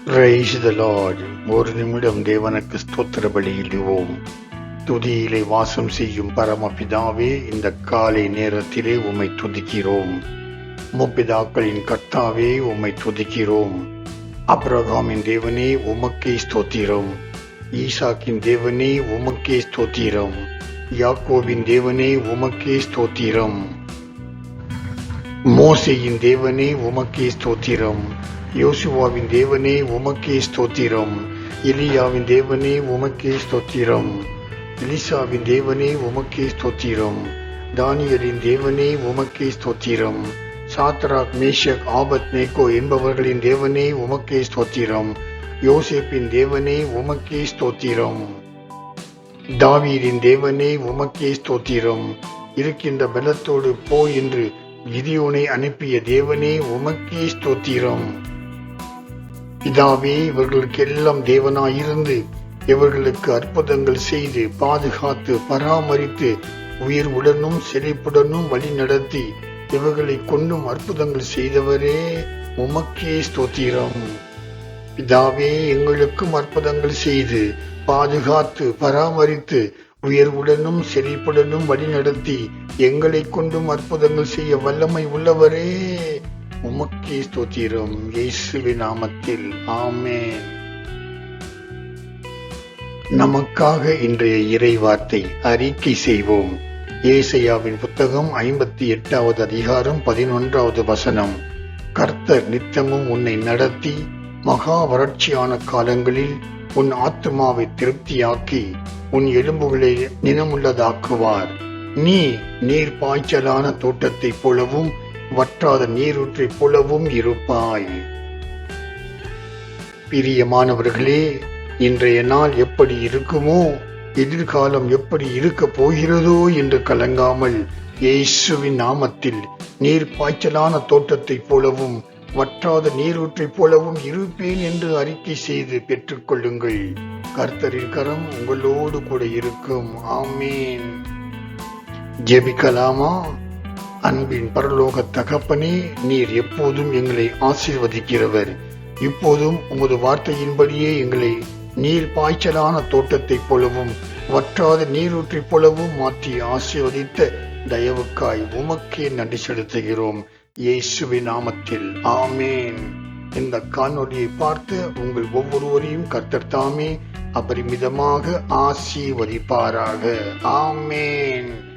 Praise the Lord. ஒரு நிமிடம் தேவனுக்கு ஸ்தோத்திர பலியிடுவோம். துதியிலே வாசம் செய்யும் பரமபிதாவே, இந்த காலை நேரத்திலே உம்மை துதிக்கிறோம். முப்பிதாக்களின் கர்த்தாவே, உம்மை துதிக்கிறோம். அப்ரகாமின் தேவனே, உமக்கே ஸ்தோத்திரம். ஈசாக்கின் தேவனே, உமக்கே ஸ்தோத்திரம். யாக்கோபின் தேவனே, உமக்கே ஸ்தோத்திரம். மோசேயின் தேவனே, உமக்கே ஸ்தோத்திரம். யோசுவாவின் தேவனே, உமக்கே ஸ்தோத்திரம். எலியாவின் தேவனே, உமக்கே ஸ்தோத்திரம். எலிசாவின் தேவனே, உமக்கே ஸ்தோத்திரம். தானியலின் தேவனே, உமக்கே ஸ்தோத்திரம். சாத்ராக், மேஷக், ஆபத்நேகோ என்பவர்களின் தேவனே, உமக்கே ஸ்தோத்திரம். யோசேப்பின் தேவனே, உமக்கே ஸ்தோத்திரம். தாவீதின் தேவனே, உமக்கே ஸ்தோத்திரம். இருக்கின்ற பலத்தோடு போ என்று கிதியோனை அனுப்பிய தேவனே, உமக்கே ஸ்தோத்திரம். பிதாவே, இவர்களுக்கெல்லாம் தேவனாயிருந்து இவர்களுக்கு அற்புதங்கள் செய்து பாதுகாத்து பராமரித்து உயிர் உடனும் செழிப்புடனும் வழி நடத்தி இவர்களை கொண்டும் அற்புதங்கள் செய்தவரே, உமக்கே ஸ்தோத்திரம். பிதாவே, எங்களுக்கும் அற்புதங்கள் செய்து பாதுகாத்து பராமரித்து உயர்வுடனும் செழிப்புடனும் வழி நடத்தி எங்களை கொண்டும் அற்புதங்கள் செய்ய வல்லமை உள்ளவரே, உமக்கே ஸ்தோத்திரம். இயேசுவின் நாமத்தில் ஆமென். நமக்காக இன்றைய இறை வார்த்தை அறிக்கை செய்வோம். ஏசாயாவின் புத்தகம் 58வது அதிகாரம் 11வது வசனம். கர்த்தர் நித்தமும் உன்னை நடத்தி மகா வறட்சியான காலங்களில் உன் ஆத்துமாவை திருப்தியாக்கி உன் எலும்புகளை நினமுள்ளதாக்குவார். நீ நீர் பாய்ச்சலான தோட்டத்தைப் போலவும் வற்றாத நீரூற்றைப் போலவும் இருப்பாய். பிரியமானவர்களே, இன்றைய நாள் எப்படி இருக்குமோ, எதிர்காலம் எப்படி இருக்க போகிறதோ என்று கலங்காமல் இயேசுவின் நாமத்தில் நீர் பாய்ச்சலான தோட்டத்தைப் போலவும் வற்றாத நீரூற்றைப் போலவும் இருப்பேன் என்று அறிக்கை செய்து பெற்றுக்கொள்ளுங்கள். கர்த்தரின் கரம் உங்களோடு கூட இருக்கும். ஆமேன். ஜெபிக்கலாமா? அன்பின் பரலோக தகப்பனே, நீர் எப்போதும் எங்களை ஆசீர்வதிக்கிறவர். இப்போதும் உமது வார்த்தையின்படியே எங்களை நீர் பாய்ச்சலான தோட்டத்தைப் போலவும் வற்றாத நீரூற்றைப் போலவும் மாற்றி ஆசீர்வதித்த தயவுக்காய் உமக்கே நன்றி செலுத்துகிறோம். இயேசுவின் நாமத்தில் ஆமேன். இந்த காணொலியை பார்த்த உங்கள் ஒவ்வொருவரையும் கர்த்தர் தாமே அபரிமிதமாக ஆசீர்வதிப்பாராக. ஆமேன்.